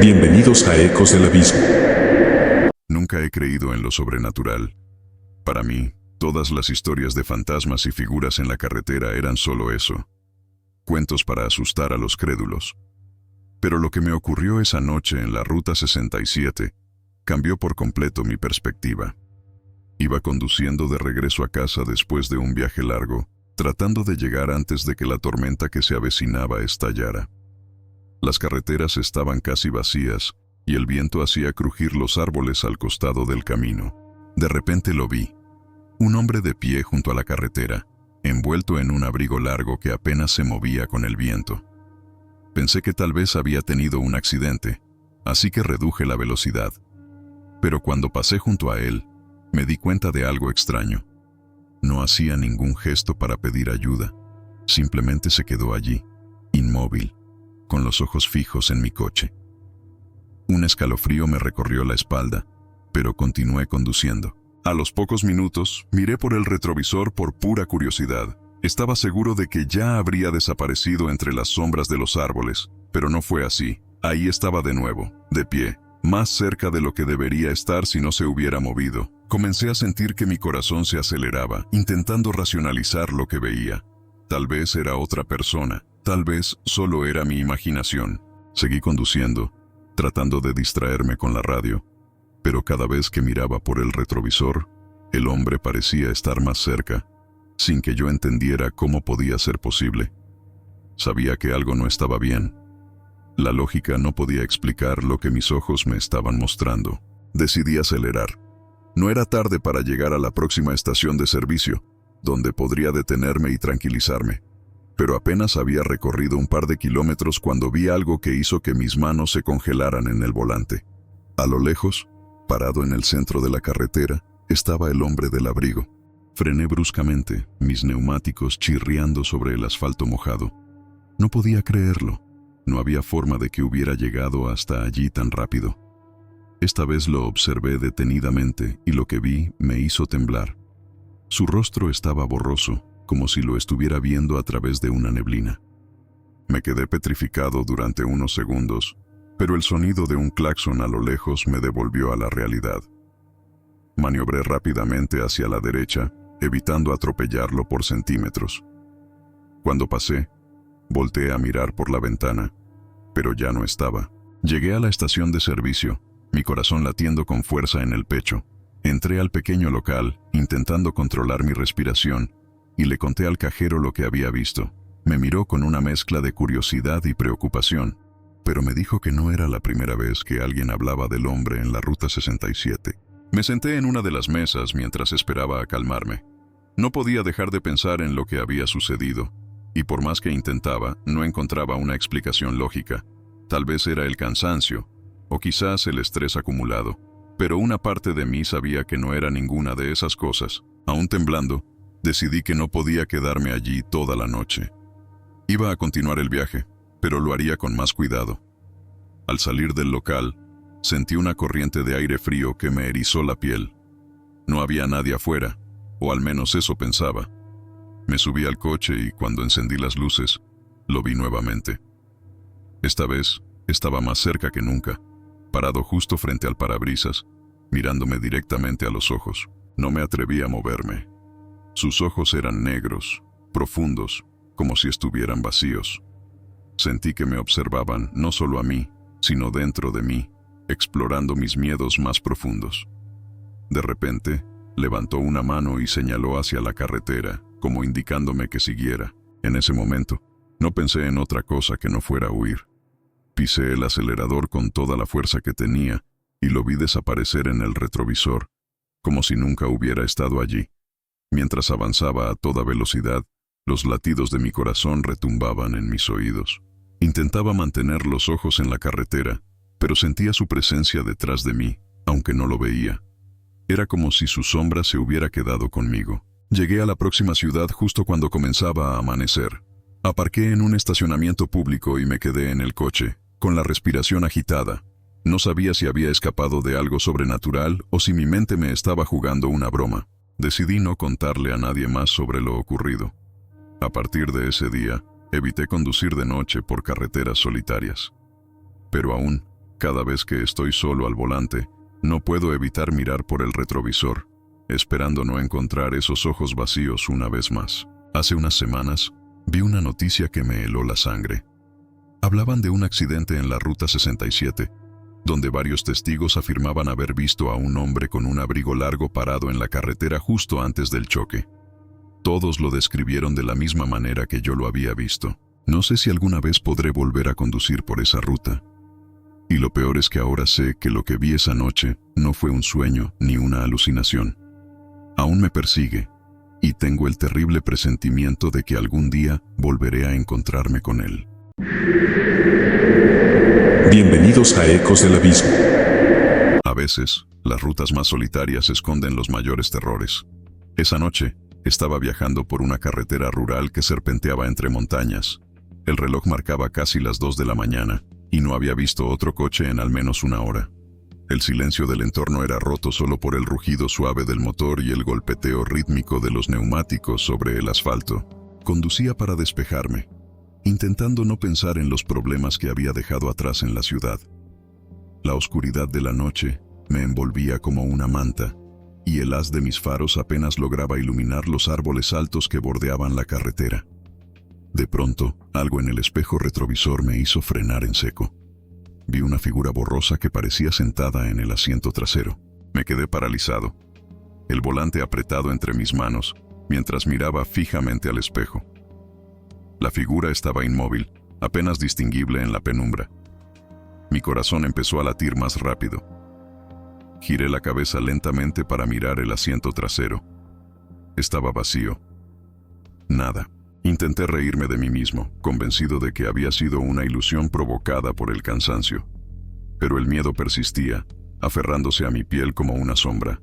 Bienvenidos a Ecos del Abismo. Nunca he creído en lo sobrenatural. Para mí, todas las historias de fantasmas y figuras en la carretera eran solo eso. Cuentos para asustar a los crédulos. Pero lo que me ocurrió esa noche en la Ruta 67 cambió por completo mi perspectiva. Iba conduciendo de regreso a casa después de un viaje largo, tratando de llegar antes de que la tormenta que se avecinaba estallara. Las carreteras estaban casi vacías y el viento hacía crujir los árboles al costado del camino. De repente lo vi. Un hombre de pie junto a la carretera, envuelto en un abrigo largo que apenas se movía con el viento. Pensé que tal vez había tenido un accidente, así que reduje la velocidad. Pero cuando pasé junto a él, me di cuenta de algo extraño. No hacía ningún gesto para pedir ayuda. Simplemente se quedó allí, inmóvil, con los ojos fijos en mi coche. Un escalofrío me recorrió la espalda, pero continué conduciendo. A los pocos minutos, miré por el retrovisor por pura curiosidad. Estaba seguro de que ya habría desaparecido entre las sombras de los árboles, pero no fue así. Ahí estaba de nuevo, de pie, más cerca de lo que debería estar si no se hubiera movido. Comencé a sentir que mi corazón se aceleraba, intentando racionalizar lo que veía. Tal vez era otra persona, tal vez solo era mi imaginación. Seguí conduciendo, tratando de distraerme con la radio, pero cada vez que miraba por el retrovisor, el hombre parecía estar más cerca, sin que yo entendiera cómo podía ser posible. Sabía que algo no estaba bien. La lógica no podía explicar lo que mis ojos me estaban mostrando. Decidí acelerar. No era tarde para llegar a la próxima estación de servicio, donde podría detenerme y tranquilizarme. Pero apenas había recorrido un par de kilómetros cuando vi algo que hizo que mis manos se congelaran en el volante. A lo lejos, parado en el centro de la carretera, estaba el hombre del abrigo. Frené bruscamente, mis neumáticos chirriando sobre el asfalto mojado. No podía creerlo. No había forma de que hubiera llegado hasta allí tan rápido. Esta vez lo observé detenidamente y lo que vi me hizo temblar. Su rostro estaba borroso, como si lo estuviera viendo a través de una neblina. Me quedé petrificado durante unos segundos, pero el sonido de un claxon a lo lejos me devolvió a la realidad. Maniobré rápidamente hacia la derecha, evitando atropellarlo por centímetros. Cuando pasé, volteé a mirar por la ventana, pero ya no estaba. Llegué a la estación de servicio, mi corazón latiendo con fuerza en el pecho. Entré al pequeño local, intentando controlar mi respiración, y le conté al cajero lo que había visto. Me miró con una mezcla de curiosidad y preocupación, pero me dijo que no era la primera vez que alguien hablaba del hombre en la Ruta 67. Me senté en una de las mesas mientras esperaba a calmarme. No podía dejar de pensar en lo que había sucedido, y por más que intentaba, no encontraba una explicación lógica. Tal vez era el cansancio, o quizás el estrés acumulado, pero una parte de mí sabía que no era ninguna de esas cosas. Aún temblando, decidí que no podía quedarme allí toda la noche. Iba a continuar el viaje, pero lo haría con más cuidado. Al salir del local, sentí una corriente de aire frío que me erizó la piel. No había nadie afuera, o al menos eso pensaba. Me subí al coche y cuando encendí las luces, lo vi nuevamente. Esta vez, estaba más cerca que nunca, parado justo frente al parabrisas, mirándome directamente a los ojos. No me atreví a moverme. Sus ojos eran negros, profundos, como si estuvieran vacíos. Sentí que me observaban no solo a mí, sino dentro de mí, explorando mis miedos más profundos. De repente, levantó una mano y señaló hacia la carretera, como indicándome que siguiera. En ese momento, no pensé en otra cosa que no fuera huir. Pisé el acelerador con toda la fuerza que tenía y lo vi desaparecer en el retrovisor, como si nunca hubiera estado allí. Mientras avanzaba a toda velocidad, los latidos de mi corazón retumbaban en mis oídos. Intentaba mantener los ojos en la carretera, pero sentía su presencia detrás de mí, aunque no lo veía. Era como si su sombra se hubiera quedado conmigo. Llegué a la próxima ciudad justo cuando comenzaba a amanecer. Aparqué en un estacionamiento público y me quedé en el coche, con la respiración agitada. No sabía si había escapado de algo sobrenatural o si mi mente me estaba jugando una broma. Decidí no contarle a nadie más sobre lo ocurrido. A partir de ese día, Evité conducir de noche por carreteras solitarias. Pero aún, cada vez que estoy solo al volante, no puedo evitar mirar por el retrovisor, esperando no encontrar esos ojos vacíos una vez más. Hace unas semanas, vi una noticia que me heló la sangre. Hablaban de un accidente en la Ruta 67, donde varios testigos afirmaban haber visto a un hombre con un abrigo largo parado en la carretera justo antes del choque. Todos lo describieron de la misma manera que yo lo había visto. No sé si alguna vez podré volver a conducir por esa ruta. Y lo peor es que ahora sé que lo que vi esa noche no fue un sueño ni una alucinación. Aún me persigue, y tengo el terrible presentimiento de que algún día volveré a encontrarme con él. Bienvenidos a Ecos del Abismo. A veces, las rutas más solitarias esconden los mayores terrores. Esa noche, estaba viajando por una carretera rural que serpenteaba entre montañas. El reloj marcaba casi las 2 de la mañana, y no había visto otro coche en al menos una hora. El silencio del entorno era roto solo por el rugido suave del motor y el golpeteo rítmico de los neumáticos sobre el asfalto. Conducía para despejarme, intentando no pensar en los problemas que había dejado atrás en la ciudad. La oscuridad de la noche me envolvía como una manta, y el haz de mis faros apenas lograba iluminar los árboles altos que bordeaban la carretera. De pronto, algo en el espejo retrovisor me hizo frenar en seco. Vi una figura borrosa que parecía sentada en el asiento trasero. Me quedé paralizado, el volante apretado entre mis manos, mientras miraba fijamente al espejo. La figura estaba inmóvil, apenas distinguible en la penumbra. Mi corazón empezó a latir más rápido. Giré la cabeza lentamente para mirar el asiento trasero. Estaba vacío. Nada. Intenté reírme de mí mismo, convencido de que había sido una ilusión provocada por el cansancio. Pero el miedo persistía, aferrándose a mi piel como una sombra.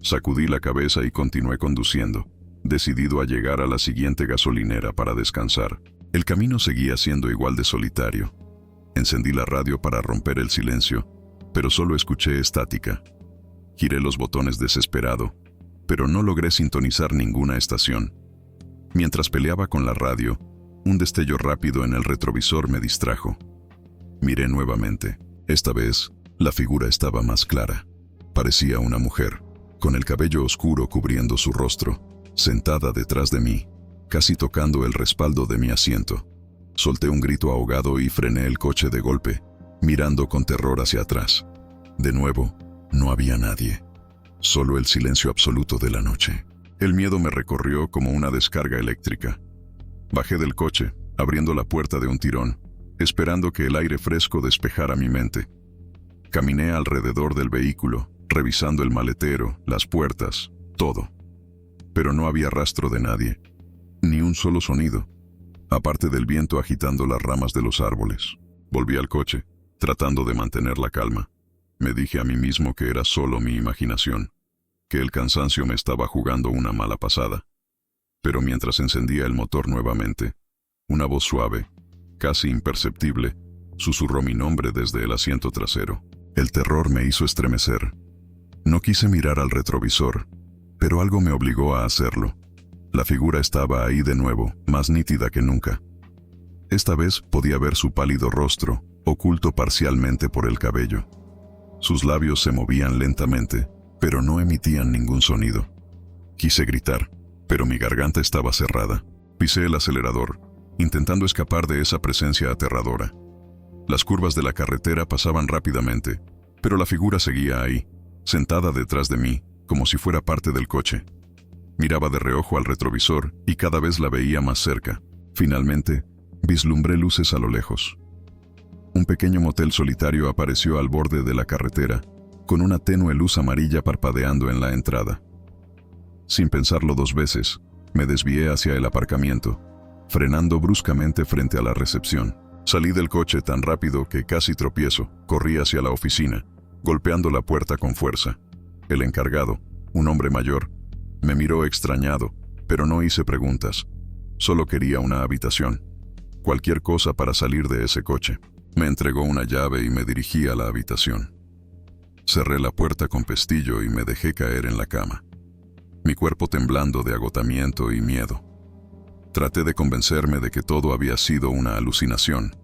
Sacudí la cabeza y continué conduciendo, decidido a llegar a la siguiente gasolinera para descansar. El camino seguía siendo igual de solitario. Encendí la radio para romper el silencio, pero solo escuché estática. Giré los botones desesperado, pero no logré sintonizar ninguna estación. Mientras peleaba con la radio, un destello rápido en el retrovisor me distrajo. Miré nuevamente. Esta vez, la figura estaba más clara. Parecía una mujer, con el cabello oscuro cubriendo su rostro, sentada detrás de mí, casi tocando el respaldo de mi asiento. Solté un grito ahogado y frené el coche de golpe, mirando con terror hacia atrás. De nuevo, no había nadie. Solo el silencio absoluto de la noche. El miedo me recorrió como una descarga eléctrica. Bajé del coche, abriendo la puerta de un tirón, esperando que el aire fresco despejara mi mente. Caminé alrededor del vehículo, revisando el maletero, las puertas, todo. Pero no había rastro de nadie, ni un solo sonido, aparte del viento agitando las ramas de los árboles. Volví al coche, tratando de mantener la calma. Me dije a mí mismo que era solo mi imaginación, que el cansancio me estaba jugando una mala pasada. Pero mientras encendía el motor nuevamente, una voz suave, casi imperceptible, susurró mi nombre desde el asiento trasero. El terror me hizo estremecer. No quise mirar al retrovisor, pero algo me obligó a hacerlo. La figura estaba ahí de nuevo, más nítida que nunca. Esta vez podía ver su pálido rostro, oculto parcialmente por el cabello. Sus labios se movían lentamente, pero no emitían ningún sonido. Quise gritar, pero mi garganta estaba cerrada. Pisé el acelerador, intentando escapar de esa presencia aterradora. Las curvas de la carretera pasaban rápidamente, pero la figura seguía ahí, sentada detrás de mí, como si fuera parte del coche. Miraba de reojo al retrovisor y cada vez la veía más cerca. Finalmente, vislumbré luces a lo lejos. Un pequeño motel solitario apareció al borde de la carretera, con una tenue luz amarilla parpadeando en la entrada. Sin pensarlo 2 veces, me desvié hacia el aparcamiento, frenando bruscamente frente a la recepción. Salí del coche tan rápido que casi tropiezo. Corrí hacia la oficina, golpeando la puerta con fuerza. El encargado, un hombre mayor, me miró extrañado, pero no hice preguntas. Solo quería una habitación. Cualquier cosa para salir de ese coche. Me entregó una llave y me dirigí a la habitación. Cerré la puerta con pestillo y me dejé caer en la cama, mi cuerpo temblando de agotamiento y miedo. Traté de convencerme de que todo había sido una alucinación,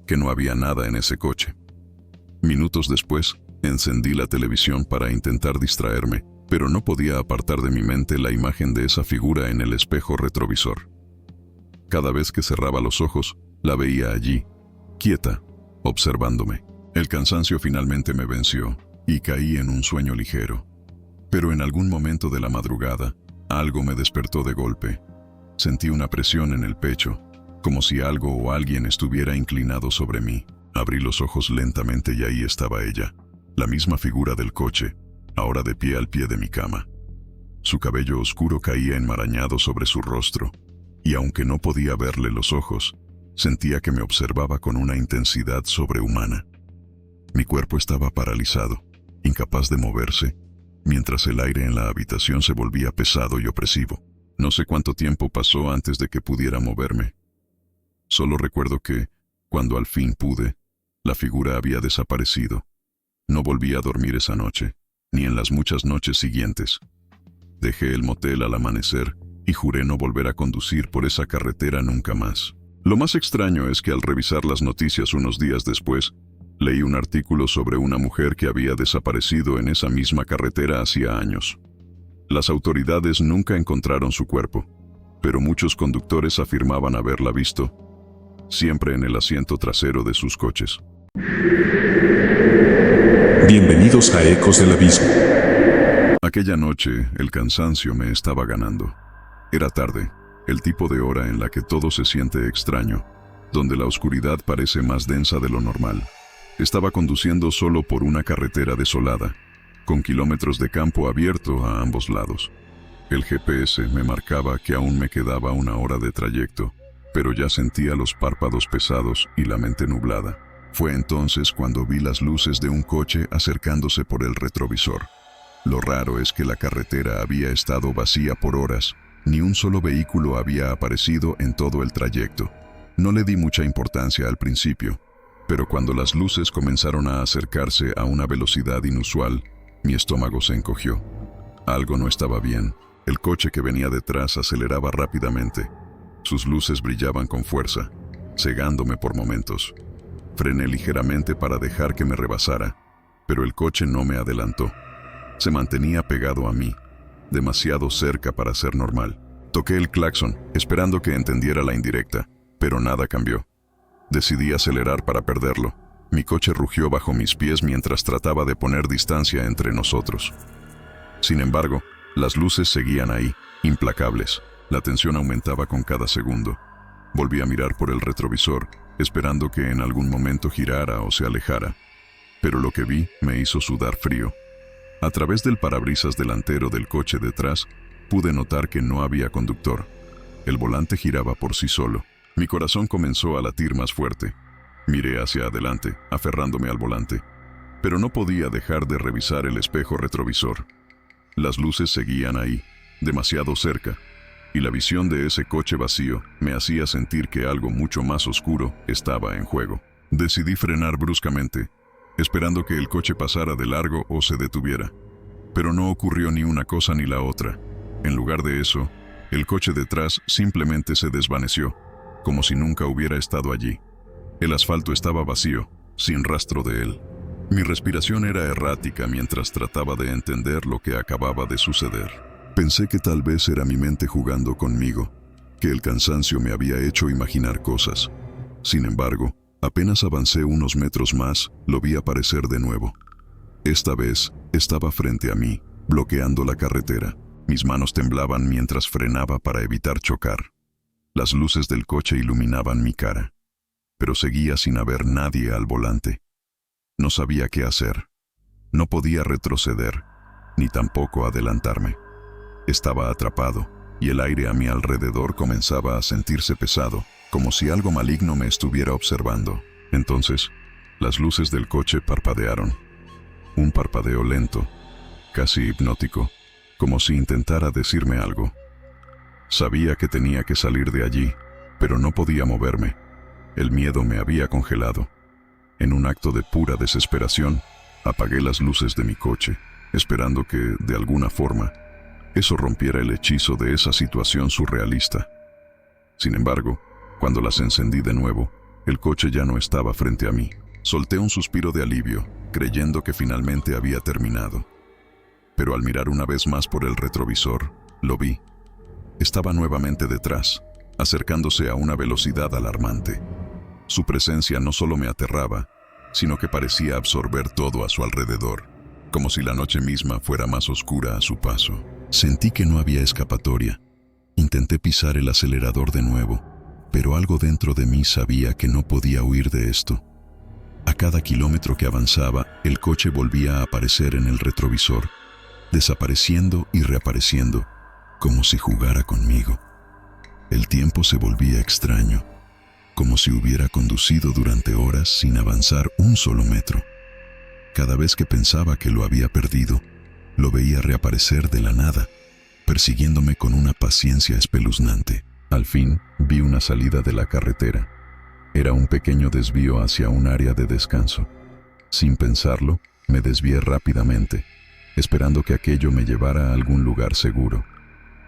que no había nada en ese coche. Minutos después, encendí la televisión para intentar distraerme, pero no podía apartar de mi mente la imagen de esa figura en el espejo retrovisor. Cada vez que cerraba los ojos, la veía allí, quieta, observándome. El cansancio finalmente me venció y caí en un sueño ligero. Pero en algún momento de la madrugada, algo me despertó de golpe. Sentí una presión en el pecho, como si algo o alguien estuviera inclinado sobre mí. Abrí los ojos lentamente y ahí estaba ella, la misma figura del coche, ahora de pie al pie de mi cama. Su cabello oscuro caía enmarañado sobre su rostro, y aunque no podía verle los ojos, sentía que me observaba con una intensidad sobrehumana. Mi cuerpo estaba paralizado, incapaz de moverse, mientras el aire en la habitación se volvía pesado y opresivo. No sé cuánto tiempo pasó antes de que pudiera moverme. Solo recuerdo que, cuando al fin pude, la figura había desaparecido. No volví a dormir esa noche, ni en las muchas noches siguientes. Dejé el motel al amanecer y juré no volver a conducir por esa carretera nunca más. Lo más extraño es que al revisar las noticias unos días después, leí un artículo sobre una mujer que había desaparecido en esa misma carretera hacía años. Las autoridades nunca encontraron su cuerpo, pero muchos conductores afirmaban haberla visto, siempre en el asiento trasero de sus coches. Bienvenidos a Ecos del Abismo. Aquella noche, el cansancio me estaba ganando. Era tarde, el tipo de hora en la que todo se siente extraño, donde la oscuridad parece más densa de lo normal. Estaba conduciendo solo por una carretera desolada, con kilómetros de campo abierto a ambos lados. El GPS me marcaba que aún me quedaba 1 hora de trayecto, pero ya sentía los párpados pesados y la mente nublada. Fue entonces cuando vi las luces de un coche acercándose por el retrovisor. Lo raro es que la carretera había estado vacía por horas, ni un solo vehículo había aparecido en todo el trayecto. No le di mucha importancia al principio, pero cuando las luces comenzaron a acercarse a una velocidad inusual, mi estómago se encogió. Algo no estaba bien. El coche que venía detrás aceleraba rápidamente. Sus luces brillaban con fuerza, cegándome por momentos. Frené ligeramente para dejar que me rebasara, pero el coche no me adelantó. Se mantenía pegado a mí, demasiado cerca para ser normal. Toqué el claxon, esperando que entendiera la indirecta, pero nada cambió. Decidí acelerar para perderlo. Mi coche rugió bajo mis pies mientras trataba de poner distancia entre nosotros. Sin embargo, las luces seguían ahí, implacables. La tensión aumentaba con cada segundo. Volví a mirar por el retrovisor, esperando que en algún momento girara o se alejara. Pero lo que vi me hizo sudar frío. A través del parabrisas delantero del coche detrás, pude notar que no había conductor. El volante giraba por sí solo. Mi corazón comenzó a latir más fuerte. Miré hacia adelante, aferrándome al volante, pero no podía dejar de revisar el espejo retrovisor. Las luces seguían ahí, demasiado cerca, y la visión de ese coche vacío me hacía sentir que algo mucho más oscuro estaba en juego. Decidí frenar bruscamente, esperando que el coche pasara de largo o se detuviera. Pero no ocurrió ni una cosa ni la otra. En lugar de eso, el coche detrás simplemente se desvaneció, como si nunca hubiera estado allí. El asfalto estaba vacío, sin rastro de él. Mi respiración era errática mientras trataba de entender lo que acababa de suceder. Pensé que tal vez era mi mente jugando conmigo, que el cansancio me había hecho imaginar cosas. Sin embargo, apenas avancé unos metros más, lo vi aparecer de nuevo. Esta vez, estaba frente a mí, bloqueando la carretera. Mis manos temblaban mientras frenaba para evitar chocar. Las luces del coche iluminaban mi cara, pero seguía sin haber nadie al volante. No sabía qué hacer. No podía retroceder, ni tampoco adelantarme. Estaba atrapado, y el aire a mi alrededor comenzaba a sentirse pesado, como si algo maligno me estuviera observando. Entonces, las luces del coche parpadearon. Un parpadeo lento, casi hipnótico, como si intentara decirme algo. Sabía que tenía que salir de allí, pero no podía moverme. El miedo me había congelado. En un acto de pura desesperación, apagué las luces de mi coche, esperando que, de alguna forma, eso rompiera el hechizo de esa situación surrealista. Sin embargo, cuando las encendí de nuevo, el coche ya no estaba frente a mí. Solté un suspiro de alivio, creyendo que finalmente había terminado. Pero al mirar una vez más por el retrovisor, lo vi. Estaba nuevamente detrás, acercándose a una velocidad alarmante. Su presencia no solo me aterraba, sino que parecía absorber todo a su alrededor, como si la noche misma fuera más oscura a su paso. Sentí que no había escapatoria. Intenté pisar el acelerador de nuevo, pero algo dentro de mí sabía que no podía huir de esto. A cada kilómetro que avanzaba, el coche volvía a aparecer en el retrovisor, desapareciendo y reapareciendo, como si jugara conmigo. El tiempo se volvía extraño, como si hubiera conducido durante horas sin avanzar un solo metro. Cada vez que pensaba que lo había perdido, lo veía reaparecer de la nada, persiguiéndome con una paciencia espeluznante. Al fin, vi una salida de la carretera. Era un pequeño desvío hacia un área de descanso. Sin pensarlo, me desvié rápidamente, esperando que aquello me llevara a algún lugar seguro.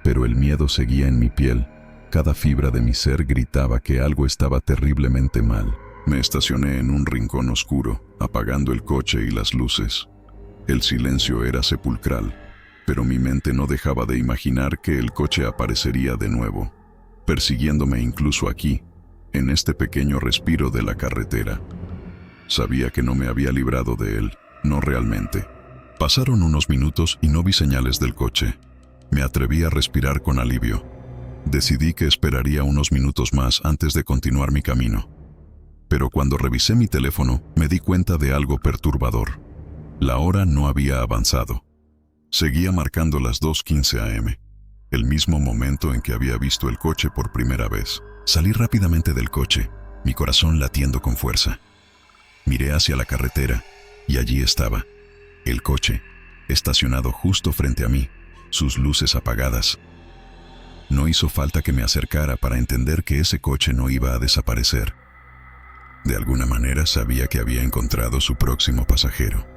Pero el miedo seguía en mi piel. Cada fibra de mi ser gritaba que algo estaba terriblemente mal. Me estacioné en un rincón oscuro, apagando el coche y las luces. El silencio era sepulcral, pero mi mente no dejaba de imaginar que el coche aparecería de nuevo, persiguiéndome incluso aquí, en este pequeño respiro de la carretera. Sabía que no me había librado de él, no realmente. Pasaron unos minutos y no vi señales del coche. Me atreví a respirar con alivio. Decidí que esperaría unos minutos más antes de continuar mi camino. Pero cuando revisé mi teléfono, me di cuenta de algo perturbador. La hora no había avanzado. Seguía marcando las 2:15 a.m., el mismo momento en que había visto el coche por primera vez. Salí rápidamente del coche, mi corazón latiendo con fuerza. Miré hacia la carretera y allí estaba, el coche, estacionado justo frente a mí, sus luces apagadas. No hizo falta que me acercara para entender que ese coche no iba a desaparecer. De alguna manera sabía que había encontrado su próximo pasajero.